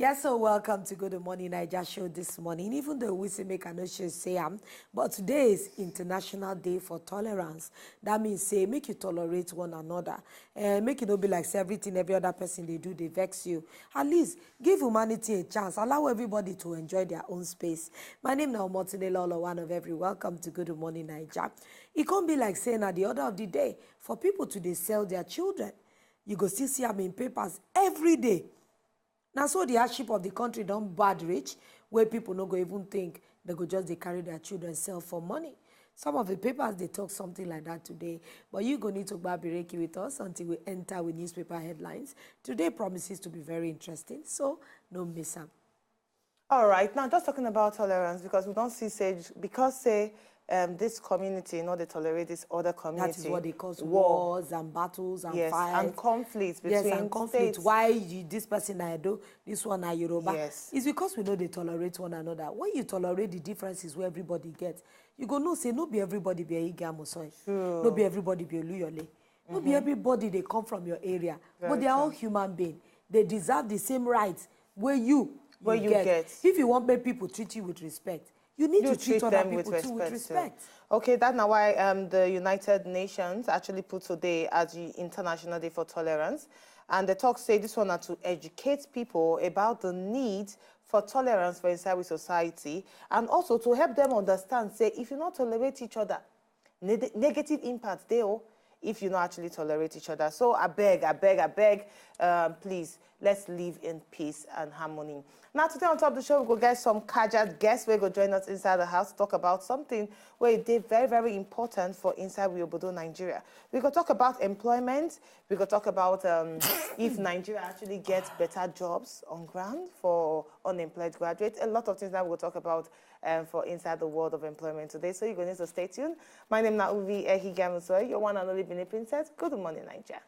Yes, so welcome to Good Morning Naija show this morning. Even though we say make I no sure say but today is International Day for Tolerance. That means say make you tolerate one another. Make it not be like say everything every other person they do, they vex you. At least give humanity a chance. Allow everybody to enjoy their own space. My name is Naija Lolo, one of every. Welcome to Good Morning Naija. It can't be like saying at the order of the day for people to they sell their children. You go still see them in papers every day. Now, so the hardship of the country don't bad rich, where people no go even think they go just they carry their children sell for money. Some of the papers, they talk something like that today. But you go need to babireki with us until we enter with newspaper headlines. Today promises to be very interesting, so no miss them. All right, now just talking about tolerance, because we don't see Sage, because say this community, you know, they tolerate this other community. That is what they call wars and battles and fights. And conflicts between and conflicts. states. Why this person I do, this one I Yoruba. Yes. It's because we know they tolerate one another. When you tolerate the differences where everybody gets, you go no say no be everybody be a Igamosoy. No be everybody be a Luyole. No be everybody they come from your area. But they are all human beings. They deserve the same rights where you get. If you want people treat you with respect, you need to treat other people too with respect. Okay, that's now why the United Nations actually put today as the International Day for Tolerance. And the talk say this one are to educate people about the need for tolerance for inside with society, and also to help them understand, say, if you not tolerate each other, negative impacts there if you not actually tolerate each other. So I beg, please, let's live in peace and harmony. Now, today on top of the show, we go get some casual guests. We're going to join us inside the house to talk about something where it is very, very important for inside Obodo, Nigeria. We go talk about employment. We go talk about if Nigeria actually gets better jobs on ground for unemployed graduates. A lot of things that we'll talk about for inside the world of employment today. So you're going to stay tuned. My name is Wazobia, your one and only Benin Princess. Good morning, Naija.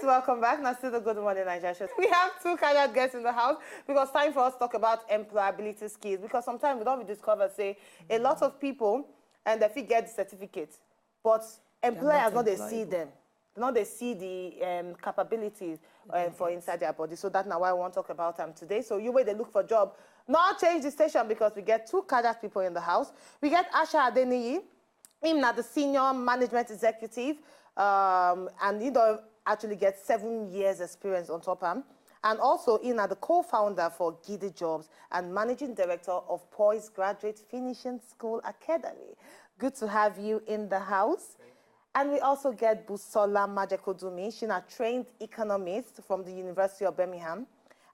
Welcome back. Now, still the Good Morning Naija show. We have two casual guests in the house because time for us to talk about employability skills. Because sometimes we don't discover, say, a lot of people and they get the certificate, but employers not they see them. Not they see the capabilities for inside their body. So that's now why I want to talk about them today. So you wait, they look for a job. Now change the station because we get two casual people in the house. We get Asha Adeniyi, him now the senior management executive, and you know, actually get 7 years experience on top of him. And also, Ina, the co-founder for Gudu Jobs and managing director of Poise Graduate Finishing School Academy. Good to have you in the house. And we also get Busola Majekodumi. She's a trained economist from the University of Birmingham.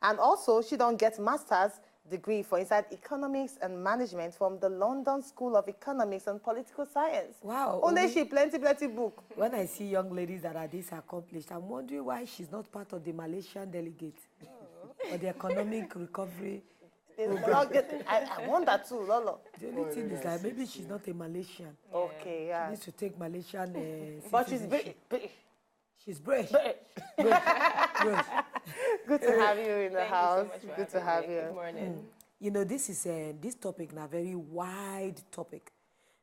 And also, she don't get master's degree for inside economics and management from the London School of Economics and Political Science. Wow. Only she plenty book. When I see young ladies that are this accomplished, I'm wondering why she's not part of the Malaysian delegate or the economic recovery. I wonder too, Lolo. The only thing is like maybe she's not a Malaysian. Okay, yeah. She needs to take Malaysian but she's British. She's British. Good to have you in the house. So good to have you. Good morning. You know, this is this topic now very wide topic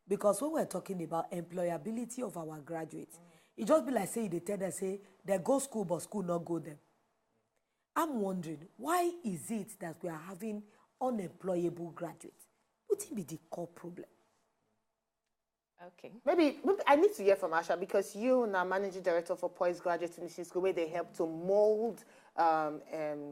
because when we're talking about employability of our graduates, it just be like say they tell them say they go school but school not go them. I'm wondering why is it that we are having unemployable graduates? What would be the core problem? Okay. Maybe I need to hear from Asha because you now managing director for Poise Graduate Finishing School where they help to mold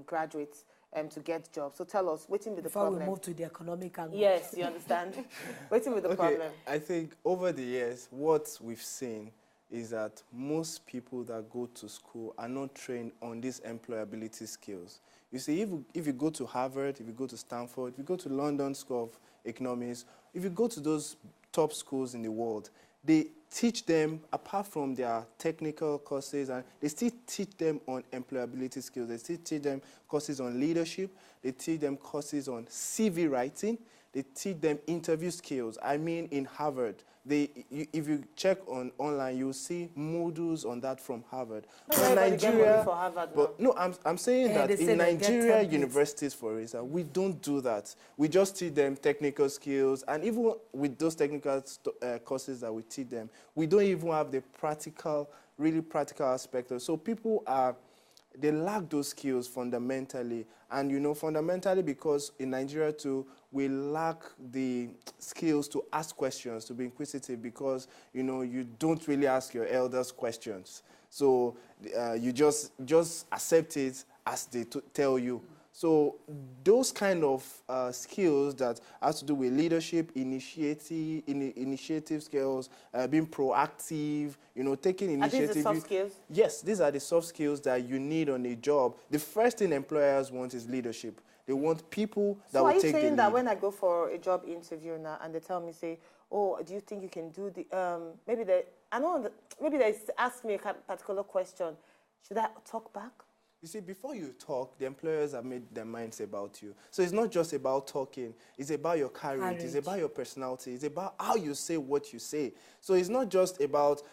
graduates to get jobs. So tell us, what's with the problem? Before we move to the economic angle. Yes, you understand. What's with the problem? I think over the years, what we've seen is that most people that go to school are not trained on these employability skills. You see, if you go to Harvard, if you go to Stanford, if you go to London School of Economics, if you go to those top schools in the world, they teach them, apart from their technical courses, and they still teach them on employability skills. They still teach them courses on leadership. They teach them courses on CV writing. They teach them interview skills. I mean, in Harvard, if you check online, you'll see modules on that from Harvard. But Nigeria, for Harvard but no, I'm saying that in Nigeria universities, for instance, we don't do that. We just teach them technical skills, and even with those technical courses that we teach them, we don't even have the practical, really practical aspect of it. So people they lack those skills fundamentally. And, you know, fundamentally because in Nigeria too, we lack the skills to ask questions, to be inquisitive, because, you know, you don't really ask your elders questions. So you just accept it as they tell you. So those kind of skills that has to do with leadership, initiative skills, being proactive, you know, taking initiative. Are these the soft skills? Yes, these are the soft skills that you need on a job. The first thing employers want is leadership. They want people that will take the lead. So are you saying that when I go for a job interview now and they tell me, say, oh, do you think you can do the, maybe they ask me a particular question, should I talk back? You see, before you talk, the employers have made their minds about you. So it's not just about talking. It's about your courage. It's about your personality. It's about how you say what you say. So it's not just about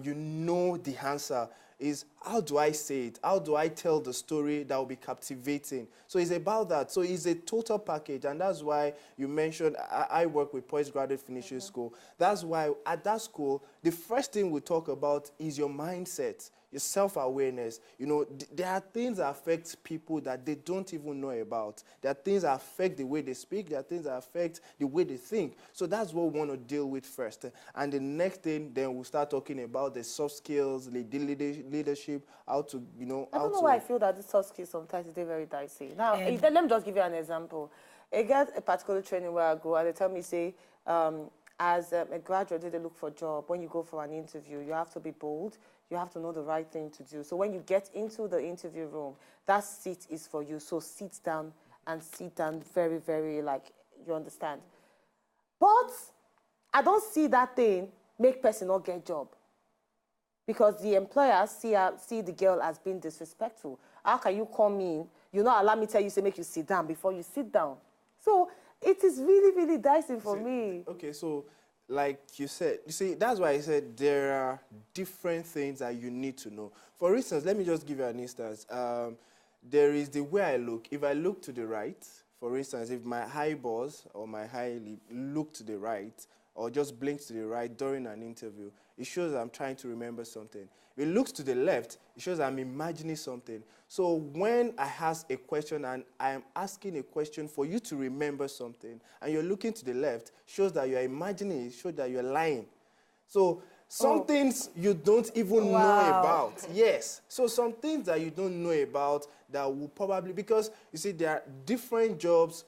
you know the answer. It's how do I say it? How do I tell the story that will be captivating? So it's about that. So it's a total package. And that's why you mentioned I work with postgraduate finishing school. That's why at that school, the first thing we talk about is your mindset, your self-awareness. You know, there are things that affect people that they don't even know about. There are things that affect the way they speak. There are things that affect the way they think. So that's what we want to deal with first. And the next thing, then we'll start talking about the soft skills, the leadership, how to, you know, I don't know why I feel that the soft skills sometimes they're very dicey. Now, let me just give you an example. I get a particular training where I go and they tell me, say, as a graduate, they look for a job. When you go for an interview, you have to be bold. You have to know the right thing to do. So when you get into the interview room, that seat is for you. So sit down and sit down very, very, like, you understand. But I don't see that thing make person not get job. Because the employers see the girl as being disrespectful. How can you come in, you not allow me tell you, say, make you sit down before you sit down? So it is really, really dicey for me. Okay, so like you said, you see, that's why I said there are different things that you need to know. For instance, let me just give you an instance. There is the way I look. If I look to the right, for instance, if my eyeballs or my eyelid look to the right, or just blinks to the right during an interview, it shows I'm trying to remember something. If it looks to the left, it shows I'm imagining something. So when I ask a question and I am asking a question for you to remember something, and you're looking to the left, shows that you're imagining it, shows that you're lying. So some things you don't even know about. Yes. So some things that you don't know about that will probably, because you see there are different jobs,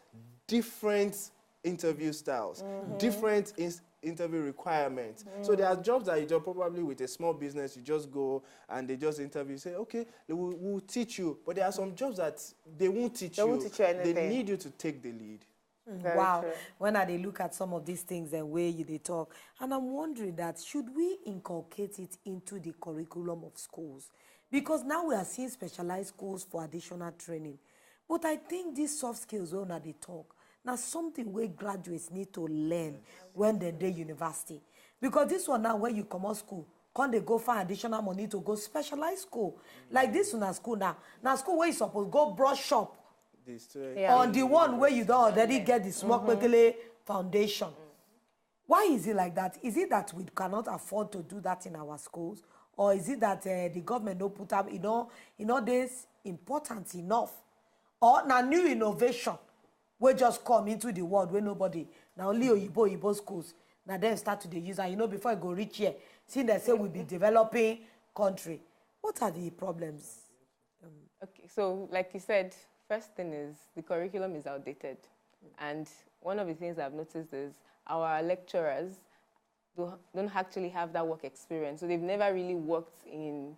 different interview styles, different interview requirements. So there are jobs that you do probably with a small business, you just go and they just interview, say, okay, we'll teach you. But there are some jobs that they won't teach you. They won't teach you anything. They need you to take the lead. Wow. True. When I look at some of these things and way they talk, and I'm wondering that should we inculcate it into the curriculum of schools? Because now we are seeing specialized schools for additional training. But I think these soft skills when they talk, now something where graduates need to learn when they're in university. Because this one now when you come out school, can't they go find additional money to go specialized school? Like this one at school now. Now school where you supposed go brush up on the one where you don't already get the small foundation. Why is it like that? Is it that we cannot afford to do that in our schools? Or is it that the government don't put up, this important enough? Or now new innovation we just come into the world where nobody, now only Oyibo schools, now then start to the use, and before I go reach here, see they say we'll be developing country. What are the problems? Okay, so like you said, first thing is the curriculum is outdated. And one of the things I've noticed is our lecturers, don't actually have that work experience. So they've never really worked in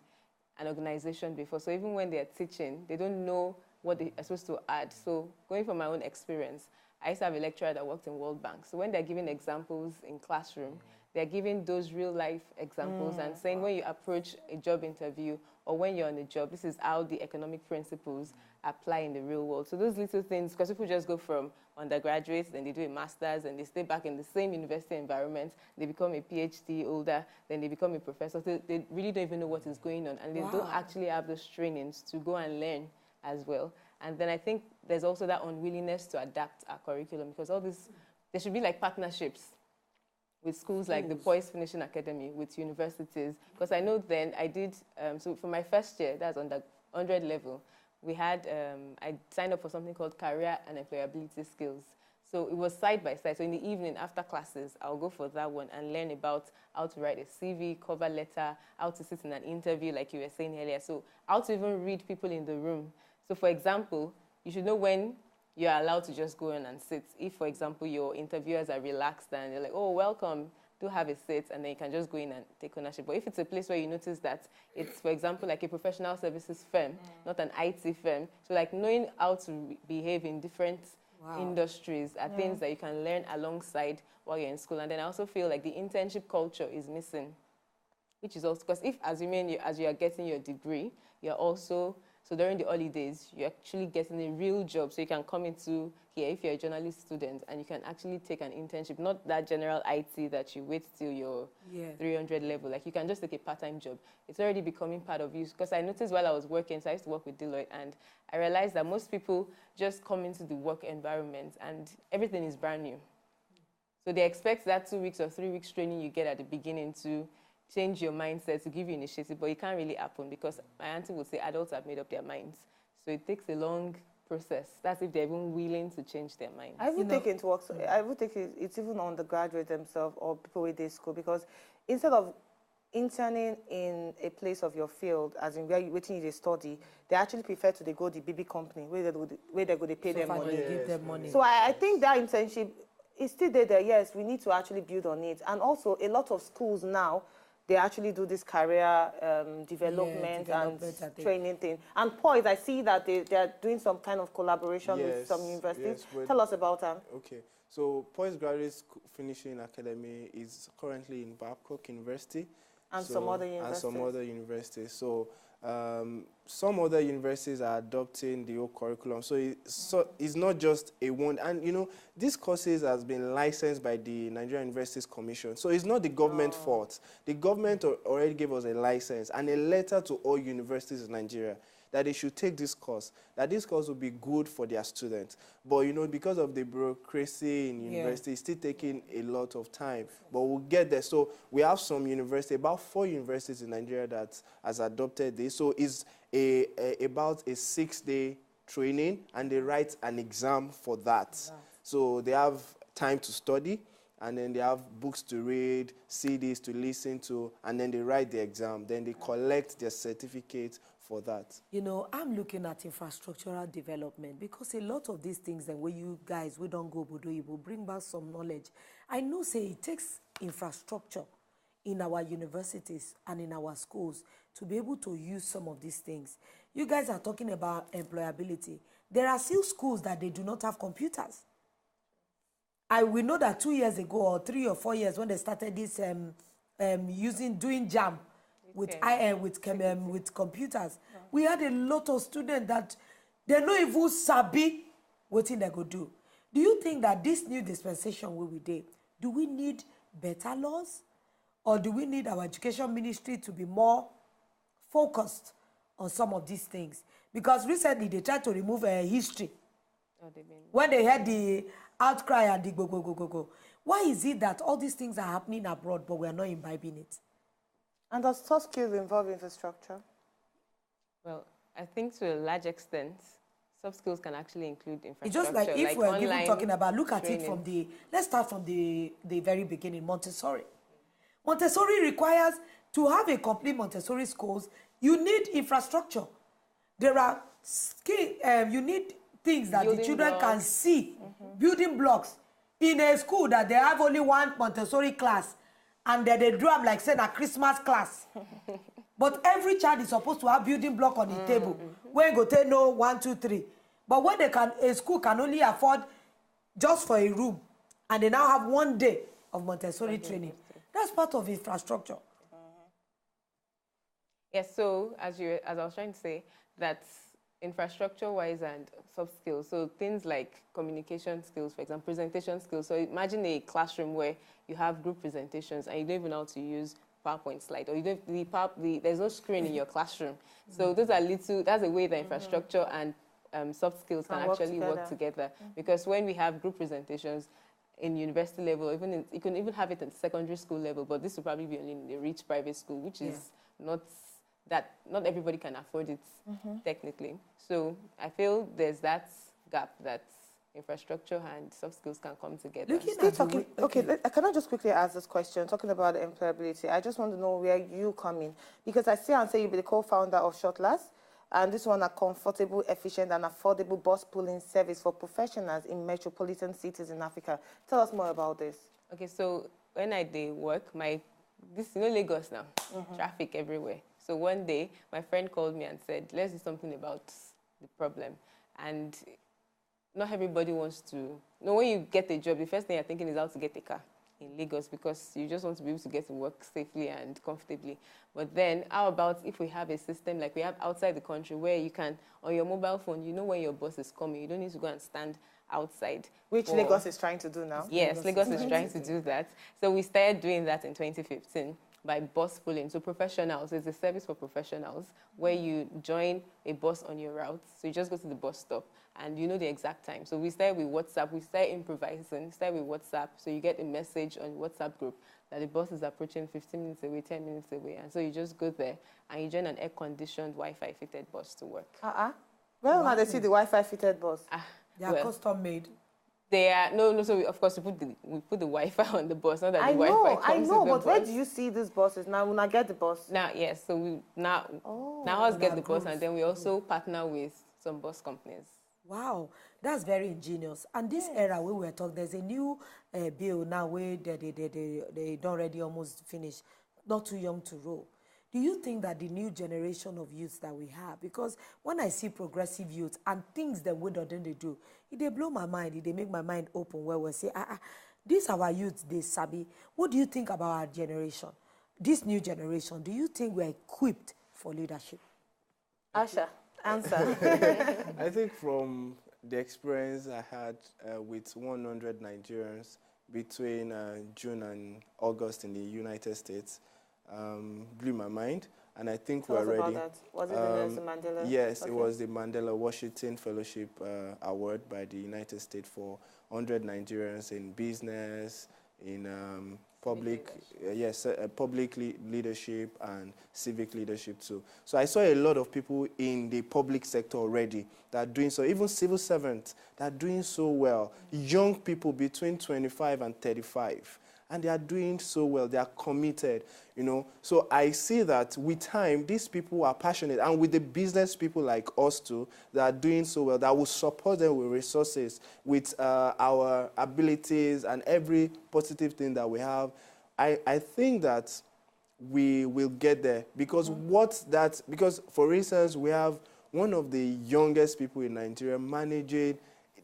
an organization before. So even when they're teaching, they don't know what they are supposed to add. So going from my own experience, I used to have a lecturer that worked in World Bank. So when they're giving examples in classroom, they're giving those real life examples and saying when you approach a job interview or when you're on a job, this is how the economic principles apply in the real world. So those little things, because people just go from undergraduates, then they do a master's, and they stay back in the same university environment, they become a PhD holder, then they become a professor. So they really don't even know what is going on, and they don't actually have those trainings to go and learn as well. And then I think there's also that unwillingness to adapt our curriculum, because all this, there should be like partnerships with schools like the Poised Finishing Academy, with universities. Because I know then I did, so for my first year, that's on the 100 level, we had, I signed up for something called Career and Employability Skills. So it was side by side. So in the evening after classes, I'll go for that one and learn about how to write a CV, cover letter, how to sit in an interview like you were saying earlier. So how to even read people in the room. So for example, you should know when you're allowed to just go in and sit. If, for example, your interviewers are relaxed and they're like, oh, welcome, do have a seat, and then you can just go in and take ownership. But if it's a place where you notice that it's, for example, like a professional services firm, not an IT firm, so like knowing how to behave in different industries are things that you can learn alongside while you're in school. And then I also feel like the internship culture is missing, which is also, because if, as you are getting your degree, you're also, so during the holidays, you're actually getting a real job. So you can come into here if you're a journalist student and you can actually take an internship, not that general IT that you wait till your 300 level. Like you can just take a part-time job. It's already becoming part of you. Because I noticed while I was working, so I used to work with Deloitte, and I realized that most people just come into the work environment and everything is brand new. So they expect that 2 weeks or 3 weeks training you get at the beginning to change your mindset, to give you initiative, but it can't really happen because my auntie would say adults have made up their minds. So it takes a long process. That's if they're even willing to change their minds. I would take it to work. So I would take it, it's even on the graduates themselves or people with their school, because instead of interning in a place of your field, as in where you waiting to study, they actually prefer to go the BB company where they go to pay them money. Give them money. So I think that internship is still there. Yes, we need to actually build on it. And also a lot of schools now, they actually do this career development and training thing. And Poise, I see that they are doing some kind of collaboration with some universities. Tell us about that. Okay. So Poise Graduate Finishing Academy is currently in Babcock University. And some other universities. So some other universities are adopting the old curriculum. So it's not just a one. And, you know, these courses has been licensed by the Nigerian Universities Commission. So it's not the government fault. The government already gave us a license and a letter to all universities in Nigeria that they should take this course, that this course will be good for their students. But, you know, because of the bureaucracy in university, it's still taking a lot of time. But we'll get there. So we have some universities, about 4 universities in Nigeria that has adopted this. So it's about a 6-day training, and they write an exam for that. So they have time to study, and then they have books to read, CDs to listen to, and then they write the exam. Then they collect their certificate for that. You know, I'm looking at infrastructural development, because a lot of these things, and when you guys, we don't go Bodo, you will bring back some knowledge. I know, say, it takes infrastructure in our universities and in our schools to be able to use some of these things. You guys are talking about employability. There are still schools that they do not have computers. We know that 2 years ago, or 3 or 4 years, when they started this doing JAM with computers, we had a lot of students that they no even sabi what they go do. Do you think that this new dispensation will be there? Do we need better laws, or do we need our education ministry to be more focused on some of these things? Because recently they tried to remove history. When they had the outcry and the go. Why is it that all these things are happening abroad, but we are not imbibing it? And does soft skills involve infrastructure? Well, I think to a large extent, soft skills can actually include infrastructure. It's just like if we're even talking about, look at it from let's start from the very beginning, Montessori. Montessori requires, to have a complete Montessori schools, you need infrastructure. There are you need things that the children can see, building blocks. In a school that they have only one Montessori class, and then they do them like saying a Christmas class. But every child is supposed to have building block on the table. Where you go take no 1, 2, 3. But when a school can only afford just for a room, and they now have 1 day of Montessori training, that's part of infrastructure. Yes, so as I was trying to say, that's infrastructure-wise and soft skills. So things like communication skills, for example, presentation skills. So imagine a classroom where you have group presentations and you don't even know how to use PowerPoint slide, or you don't, there's no screen in your classroom. So those are that's a way that infrastructure and soft skills can actually work together. Because when we have group presentations in university level, you can even have it at secondary school level, but this will probably be only in the rich private school, which is not everybody can afford it technically. So I feel there's that gap that infrastructure and soft skills can come together. Can I just quickly ask this question? Talking about employability, I just want to know where you come in, because I see and say you'll be the co-founder of Shortlast, and this one a comfortable, efficient, and affordable bus pooling service for professionals in metropolitan cities in Africa. Tell us more about this. Okay, so when I did work, Lagos now, traffic everywhere. So one day, my friend called me and said, let's do something about the problem. And not everybody wants to. When you get a job, the first thing you're thinking is how to get a car in Lagos, because you just want to be able to get to work safely and comfortably. But then, how about if we have a system like we have outside the country where you can, on your mobile phone, you know when your bus is coming. You don't need to go and stand outside. Which Lagos is trying to do now. Yes, Lagos is trying to do that. So we started doing that in 2015. By bus pooling. So professionals, it's a service for professionals where you join a bus on your route. So you just go to the bus stop and you know the exact time. So we started with WhatsApp. We started improvising. Started with WhatsApp. So you get a message on your WhatsApp group that the bus is approaching 15 minutes away, 10 minutes away. And so you just go there and you join an air-conditioned Wi-Fi fitted bus to work. Well, now they see the Wi-Fi fitted bus. They are custom made. They are so of course we put the Wi-Fi on the bus, not that the Wi-Fi comes I know, with the but bus. where do you see these buses now? When I get the bus now, yes. So we now us get the bus, and then we also partner with some bus companies. Wow, that's very ingenious. And this era where we're talking, there's a new bill now where they don't already almost finish, not too young to roll. Do you think that the new generation of youths that we have, because when I see progressive youth and things that we don't do, they blow my mind, they make my mind open where we say, these are our youths, they sabi. What do you think about our generation? This new generation, do you think we're equipped for leadership? Asha, answer. I think from the experience I had with 100 Nigerians between June and August in the United States, blew my mind, and I think we're ready. About that. Was it the Nelson Mandela? Yes, it was the Mandela Washington Fellowship Award by the United States for 100 Nigerians in business, in public leadership and civic leadership too. So I saw a lot of people in the public sector already that are doing so, even civil servants that are doing so well, young people between 25 and 35. And they are doing so well. They are committed, So I see that with time, these people are passionate. And with the business people like us too, that are doing so well, that will support them with resources, with our abilities and every positive thing that we have. I think that we will get there. Because because for instance, we have one of the youngest people in Nigeria managing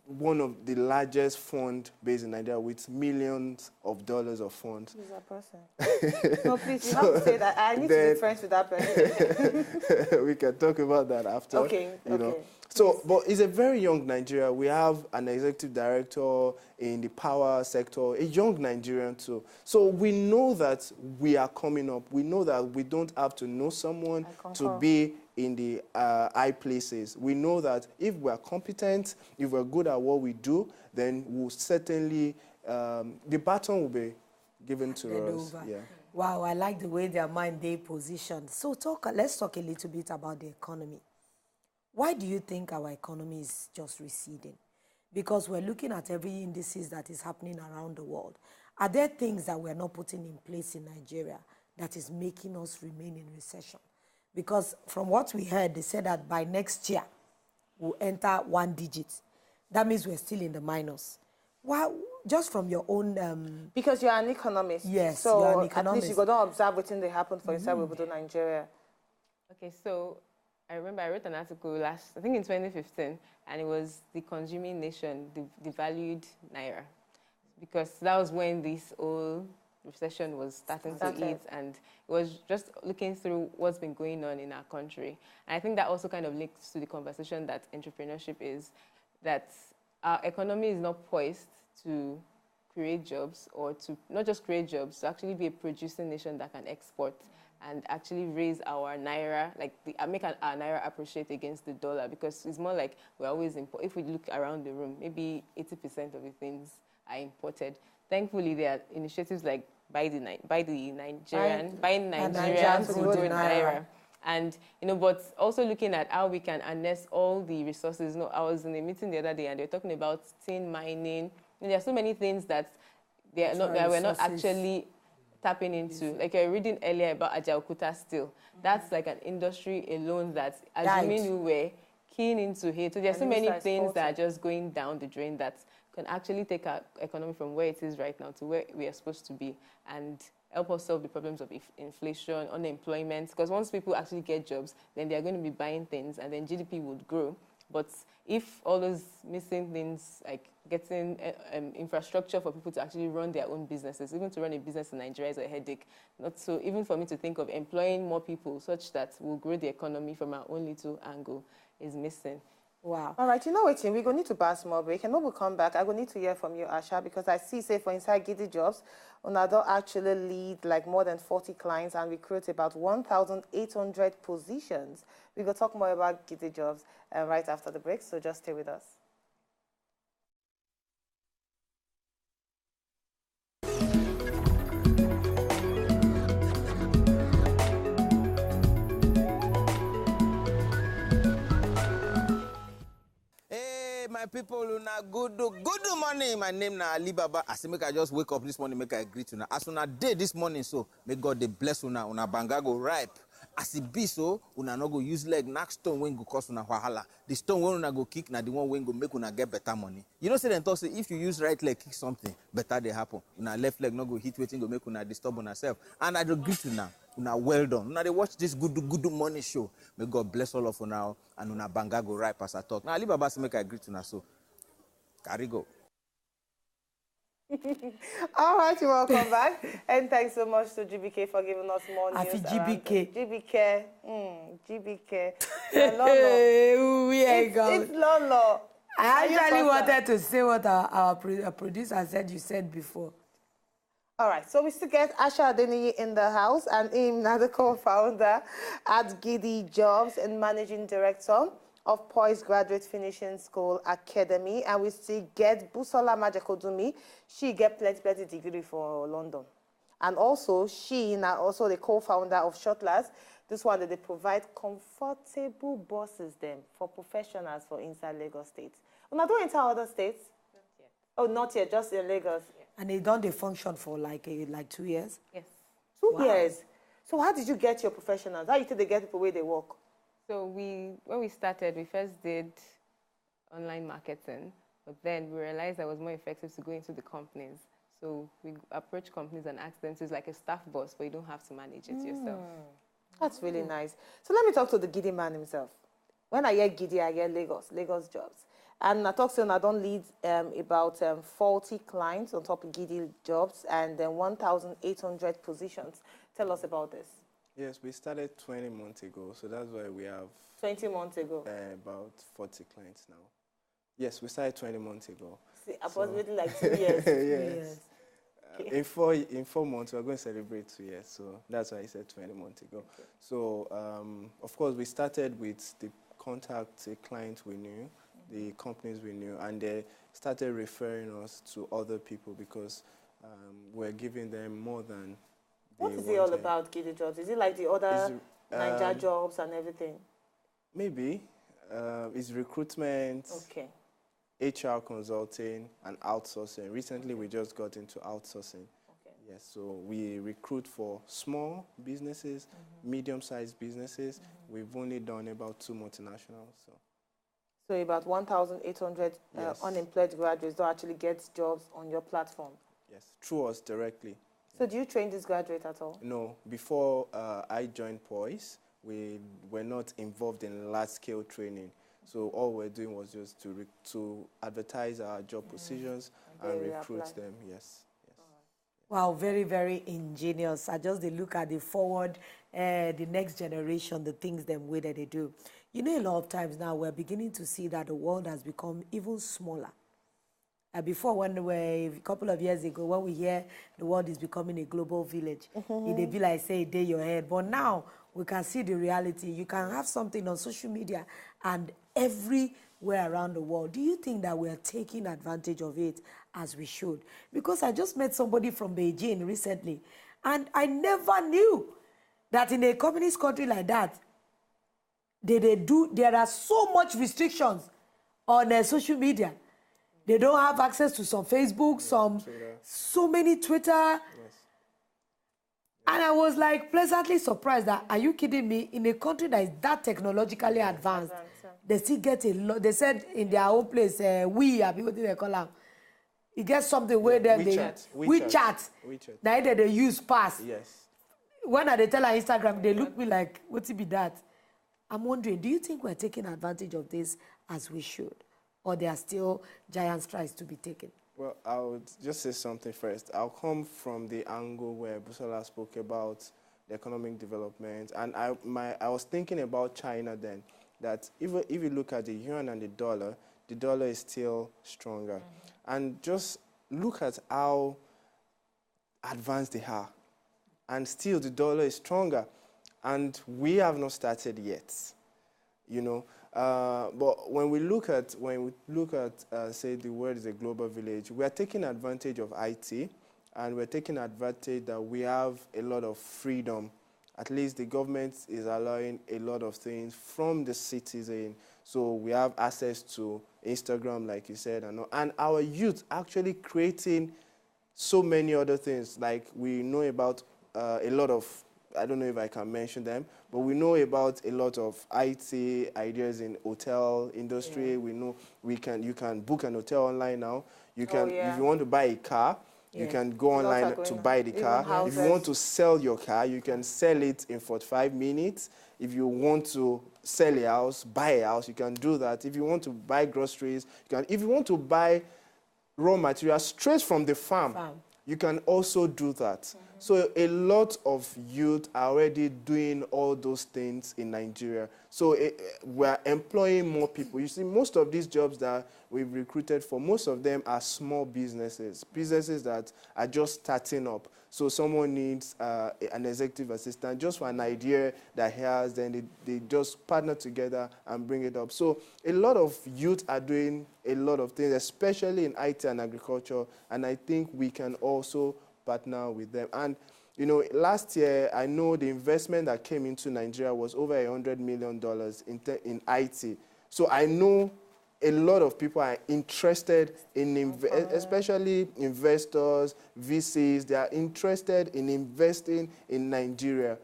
one of the largest fund based in Nigeria with millions of dollars of funds. Who's that person? No, please, you have to say that. I need to be friends with that person. We can talk about that after. Okay, So, but it's a very young Nigeria. We have an executive director in the power sector, a young Nigerian too. So we know that we are coming up. We know that we don't have to know someone to be in the high places. We know that if we are competent, if we're good at what we do, then we'll certainly, the baton will be given to us. Yeah. Wow, I like the way their mind they positioned. So let's talk a little bit about the economy. Why do you think our economy is just receding? Because we're looking at every indices that is happening around the world. Are there things that we're not putting in place in Nigeria that is making us remain in recession? Because from what we heard, they said that by next year, we'll enter 1 digit. That means we're still in the minus. Why, just from your own... Because you're an economist. Yes, so you're an at economist. least you got to observe what they happen for inside Obodo Nigeria. Okay, so I remember I wrote an article I think in 2015, and it was the consuming nation, the devalued Naira. Because that was when this whole recession was starting to eat, and it was just looking through what's been going on in our country. And I think that also kind of links to the conversation that entrepreneurship is, that our economy is not poised to create jobs, or to not just create jobs, to actually be a producing nation that can export and actually raise our Naira, like make our Naira appreciate against the dollar, because it's more like we're always if we look around the room, maybe 80% of the things are imported. Thankfully, there are initiatives like buying Nigerians through the Naira. And, but also looking at how we can harness all the resources. I was in a meeting the other day, and they were talking about tin mining. And there are so many things that we're not actually tapping into. Like I was reading earlier about Ajaokuta steel. That's like an industry alone that, assuming you were keen into it. So there are so many things that are just going down the drain that can actually take our economy from where it is right now to where we are supposed to be, and help us solve the problems of inflation, unemployment. Because once people actually get jobs, then they are going to be buying things, and then GDP would grow. But if all those missing things, like getting infrastructure for people to actually run their own businesses, even to run a business in Nigeria is a headache. Not so, even for me to think of employing more people such that we'll grow the economy from our own little angle is missing. Wow. All right, you know what, we're going to need to pass more break. And when we come back, I'm going to need to hear from you, Asha, because I see, say, for inside Gidi Jobs, Unado actually lead like more than 40 clients and recruit about 1,800 positions. We're going to talk more about Gidi Jobs right after the break, so just stay with us. My people, una good morning. My name na Alibaba. I say make I just wake up this morning, make I greet una. As una day this morning, so may God they bless una banga go ripe. As it be so, una no go use leg knock stone when go cost una wahala. The stone when una go kick, na the one when go make una get better money. You know, say them talk say if you use right leg kick something, better they happen. Una left leg no go hit waiting go make una disturb on herself. And I do greet una. Una well done. Una they watch this good morning show. May God bless all of una and una banga go ripe as I talk. Now Alibaba say make I greet una so. Carry go. All right, you're welcome back. And thanks so much to GBK for giving us more news. GBK. GBK. It's Lolo. I actually wanted to say what our producer said you said before. All right, so we still get Asha Adeniyi in the house, and him now the co-founder at Gidi Jobs and managing director of Poise Graduate Finishing School Academy. And we still get Busola Majakodumi. She get plenty degree for London. And also, she now also the co-founder of Shotlers. This one that they provide comfortable buses them for professionals for inside Lagos State. Una do enter other states? Not yet. Oh, not yet, just in Lagos. Yeah. And they done the function for like 2 years? Yes. 2 years? So how did you get your professionals? How you think they get people where they work? So when we started, we first did online marketing, but then we realized that it was more effective to go into the companies. So we approach companies and ask them to, it's like a staff boss, but you don't have to manage it yourself. That's really nice. So let me talk to the Gidi man himself. When I hear Gidi, I hear Lagos Jobs. And I talk to him, I don't lead about 40 clients on top of Gidi Jobs and then 1,800 positions. Tell us about this. Yes, we started 20 months ago, so that's why we have 20 months ago. About 40 clients now. Yes, we started 20 months ago. See, approximately like 2 years. 2 years. In 4 months, we're going to celebrate 2 years, so that's why I said 20 months ago. Okay. So, of course, we started with the contact clients we knew, the companies we knew, and they started referring us to other people because we're giving them more than. What is it all about, Gidi Jobs? Is it like the other Naija jobs and everything? Maybe. It's recruitment, okay, HR consulting, and outsourcing. Recently, we just got into outsourcing. Okay. Yes, so we recruit for small businesses, medium-sized businesses. We've only done about 2 multinationals. So about 1,800 Yes. unemployed graduates don't actually get jobs on your platform. Yes, through us directly. So do you train these graduates at all? No, before I joined POIS, we were not involved in large-scale training. So all we're doing was just to advertise our job positions and recruit them. Yes. Wow, very, very ingenious. I just they look at the forward, the next generation, the things them way that they do. You know, a lot of times now we're beginning to see that the world has become even smaller. Before, when a couple of years ago, when we hear the world is becoming a global village, it'd be like, say, day your head. But now we can see the reality. You can have something on social media and everywhere around the world. Do you think that we're taking advantage of it as we should? Because I just met somebody from Beijing recently, and I never knew that in a communist country like that, there are so much restrictions on social media. They don't have access to some Facebook, so many Twitter. Yes. And I was like pleasantly surprised that, are you kidding me? In a country that is that technologically advanced, they still get a lot. They said in their own place, people they call them. You get something where WeChat. Now they use pass. Yes. When they tell on Instagram, they look me like, what's it be that? I'm wondering, do you think we're taking advantage of this as we should? Or there are still giant strides to be taken? Well, I would just say something first. I'll come from the angle where Busola spoke about the economic development. And I was thinking about China then, that if you look at the yuan and the dollar is still stronger. And just look at how advanced they are. And still the dollar is stronger. And we have not started yet, you know. But when we look at, say, the world is a global village, we are taking advantage of IT, and we're taking advantage that we have a lot of freedom. At least the government is allowing a lot of things from the citizen. So we have access to Instagram, like you said, and our youth actually creating so many other things. Like we know about a lot of, I don't know if I can mention them, but we know about a lot of IT ideas in hotel industry. Yeah. We know you can book an hotel online now. You can, if you want to buy a car, you can go online to buy the car. If you want to sell your car, you can sell it in 45 minutes. If you want to sell a house, buy a house, you can do that. If you want to buy groceries, you can. If you want to buy raw materials straight from the farm. You can also do that. So a lot of youth are already doing all those things in Nigeria. So we're employing more people. You see, most of these jobs that we've recruited for, most of them are small businesses that are just starting up. So someone needs an executive assistant just for an idea that he has, then they just partner together and bring it up. So a lot of youth are doing a lot of things, especially in IT and agriculture, and I think we can also partner with them. And, you know, last year, I know the investment that came into Nigeria was over $100 million in IT. So I know a lot of people are interested in, especially investors, VCs, they are interested in investing in Nigeria.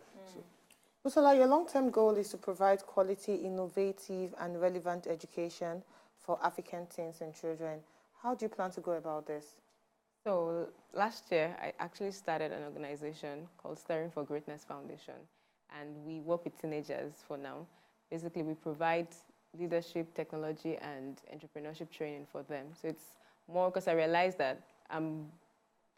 Busola, your long-term goal is to provide quality, innovative, and relevant education for African teens and children. How do you plan to go about this? So last year, I actually started an organization called Stirring for Greatness Foundation, and we work with teenagers for now. Basically, we provide leadership, technology, and entrepreneurship training for them. So it's more because I realized that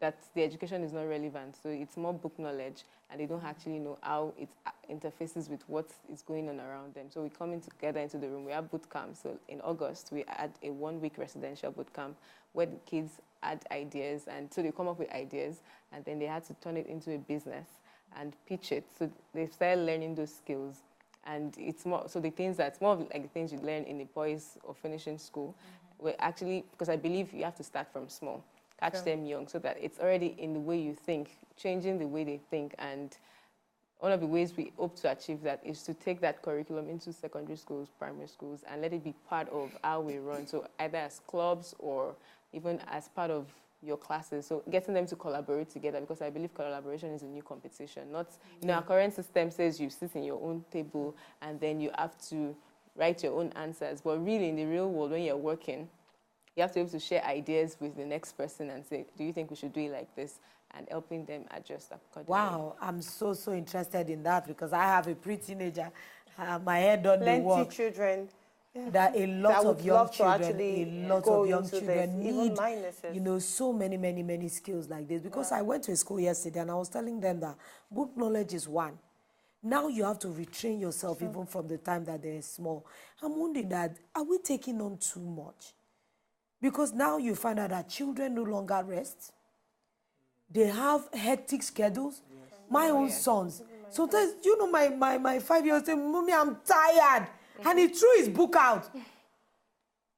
that the education is not relevant. So it's more book knowledge, and they don't actually know how it interfaces with what is going on around them. So we come in together into the room. We have boot camps. So in August, we had a 1-week residential boot camp where the kids had ideas, and so they come up with ideas, and then they had to turn it into a business and pitch it. So they started learning those skills. And it's more, so the things that's more like the things you learn in the boys or finishing school, were actually, because I believe you have to start from small, catch them young, so that it's already in the way you think, changing the way they think. And one of the ways we hope to achieve that is to take that curriculum into secondary schools, primary schools, and let it be part of how we run. So either as clubs or even as part of your classes, so getting them to collaborate together, because I believe collaboration is a new competition. Not, you know, our current system says you sit in your own table and then you have to write your own answers. But really, in the real world, when you're working, you have to be able to share ideas with the next person and say, do you think we should do it like this? And helping them adjust accordingly. Wow, I'm so interested in that because I have a pre-teenager. My head on the work. Plenty children. Yeah. That a lot of young children, need, minuses. you know, so many skills like this. Because I went to a school yesterday and I was telling them that book knowledge is one. Now you have to retrain yourself even from the time that they're small. I'm wondering that, are we taking on too much? Because now you find out that children no longer rest. They have hectic schedules. Yes. My own sons. Sometimes, you know, my 5-year-old say, Mommy, I'm tired. And he threw his book out.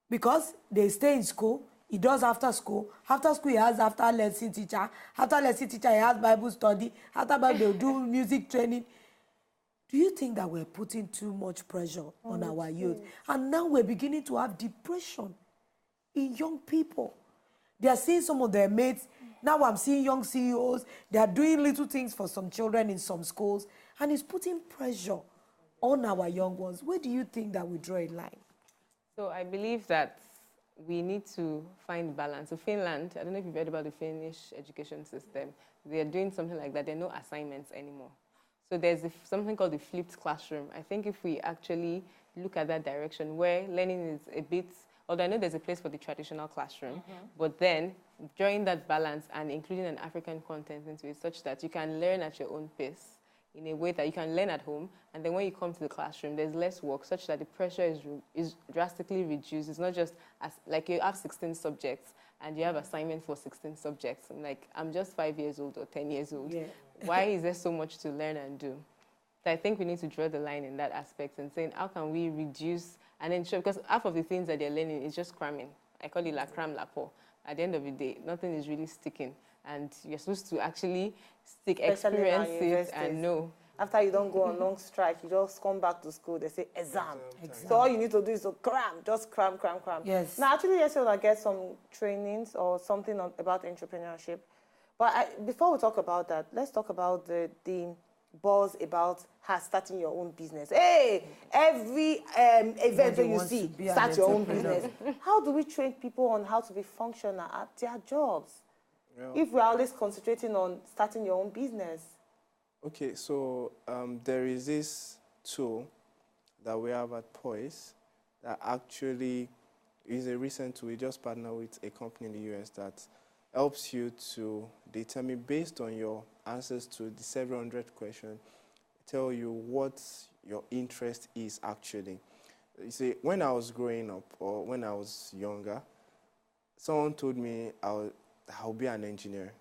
Because they stay in school. He does after school. After school, he has after lesson teacher. After lesson teacher, he has Bible study. After Bible, they'll do music training. Do you think that we're putting too much pressure on our youth? And now we're beginning to have depression in young people. They are seeing some of their mates. Now I'm seeing young CEOs. They are doing little things for some children in some schools. And it's putting pressure on our young ones. Where do you think that we draw a line? So I believe that we need to find balance. So Finland, I don't know if you've heard about the Finnish education system. They are doing something like that. There are no assignments anymore. So there's something called the flipped classroom. I think if we actually look at that direction where learning is a bit, although I know there's a place for the traditional classroom, but then drawing that balance and including an African content into it such that you can learn at your own pace in a way that you can learn at home, and then when you come to the classroom, there's less work such that the pressure is drastically reduced. It's not just like you have 16 subjects and you have assignment for 16 subjects. I'm just 5 years old or 10 years old. Yeah. Why is there so much to learn and do? So I think we need to draw the line in that aspect and saying, how can we reduce and ensure, because half of the things that they're learning is just cramming. I call it la cram la pour. At the end of the day, nothing is really sticking. And you're supposed to actually stick, experience it, and know. After you don't go on long strike, you just come back to school, they say exam. So all you need to do is to cram, just cram. Yes. Now, actually, yesterday I get some trainings or something about entrepreneurship. But before we talk about that, let's talk about the buzz about starting your own business. Hey, every event that you see, start your own business. How do we train people on how to be functional at their jobs? Yeah. If we're always concentrating on starting your own business. Okay, so there is this tool that we have at Poise that actually is a recent tool. We just partnered with a company in the US that helps you to determine, based on your answers to the 700 questions, tell you what your interest is actually. You see, when I was growing up or when I was younger, someone told me I'll be an engineer.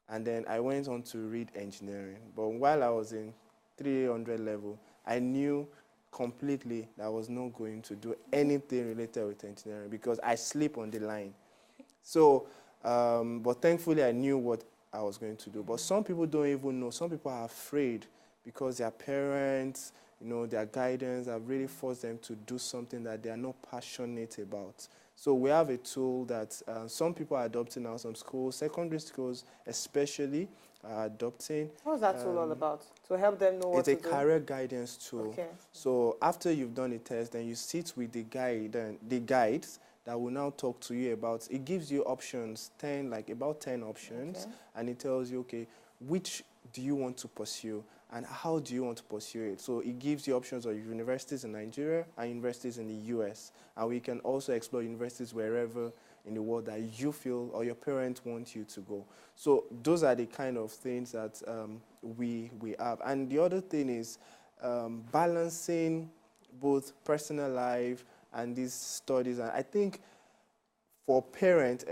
And then I went on to read engineering. But while I was in 300 level, I knew completely that I was not going to do anything related with engineering because I sleep on the line. So, but thankfully I knew what I was going to do. But some people don't even know. Some people are afraid because their parents, their guidance have really forced them to do something that they are not passionate about. So we have a tool that some people are adopting now, some schools, secondary schools especially, are adopting. What's that tool all about? To help them know what to do? It's a career guidance tool. Okay. So after you've done the test, then you sit with the guides that will now talk to you about, it gives you options, about 10 options, okay. And it tells you, okay, which do you want to pursue and how do you want to pursue it? So it gives you options of universities in Nigeria and universities in the US. And we can also explore universities wherever in the world that you feel or your parents want you to go. So those are the kind of things that we have. And the other thing is balancing both personal life and these studies. And I think for parents,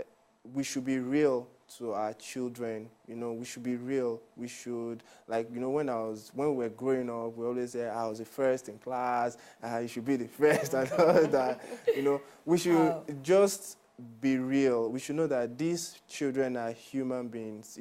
we should be real to our children. We should be real. We should, when we were growing up, we always say, I was the first in class, you should be the first and all that. We should just be real. We should know that these children are human beings.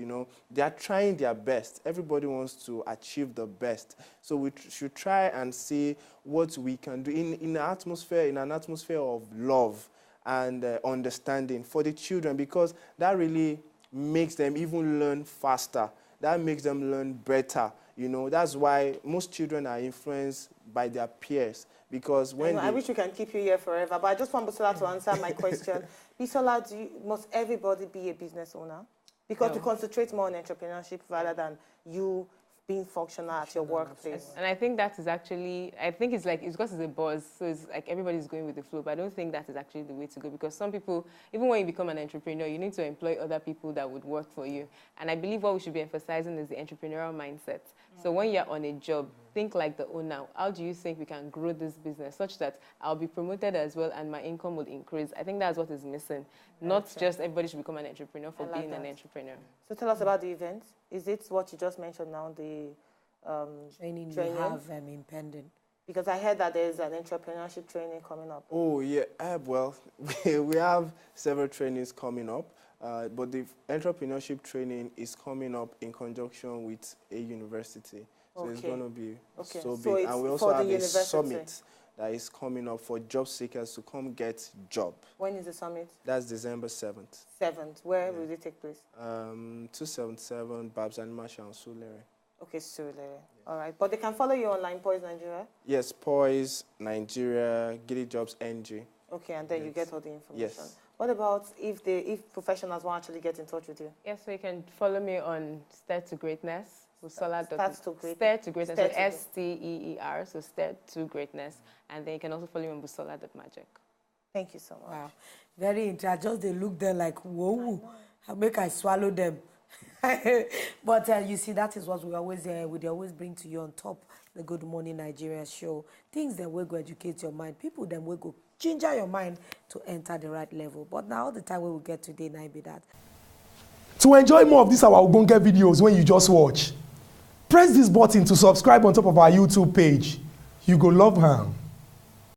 They are trying their best. Everybody wants to achieve the best. So we should try and see what we can do in an atmosphere of love and understanding for the children, because that really makes them even learn faster. that makes them learn better. You know, that's why most children are influenced by their peers. Because when I wish we can keep you here forever, but I just want Busola to answer my question. Busola, must everybody be a business owner? Because you concentrate more on entrepreneurship rather than you being functional at your workplace. And I think that is actually, I think it's because it's a buzz, so it's like everybody's going with the flow, but I don't think that is actually the way to go, because some people, even when you become an entrepreneur, you need to employ other people that would work for you. And I believe what we should be emphasizing is the entrepreneurial mindset. So when you're on a job, think like the owner. How do you think we can grow this business such that I'll be promoted as well and my income will increase? I think that's what is missing. Not just everybody should become an entrepreneur for being an entrepreneur. So tell us about the event. Is it what you just mentioned now, the training you have impending? Because I heard that there's an entrepreneurship training coming up. Oh, yeah. Well, we have several trainings coming up. But the entrepreneurship training is coming up in conjunction with a university. So it's going to be so big. So and we also have a summit that is coming up for job seekers to come get job. When is the summit? That's December 7th. 7th. Where will it take place? 277 Babs and Masha and Sulere. Okay, Sulere. Yeah. All right. But they can follow you online, Poise Nigeria? Yes, Poise Nigeria, Giddy Jobs NG. Okay, and then you get all the information. Yes. What about if professionals want to actually get in touch with you? Yes, so you can follow me on Steer to Greatness. Steer to Greatness. So STEER, so Steer to Greatness. And then you can also follow me on Busola.magic. Thank you so much. Wow. Very interesting. Just they look there like, whoa, how make I swallow them? But you see, that is what we always bring to you on top the Good Morning Nigeria show. Things that will go educate your mind. People that will go ginger your mind to enter the right level. But now the time we will get today, now be that. To enjoy more of these our Ogbonge videos when you just watch, press this button to subscribe on top of our YouTube page. You go love her.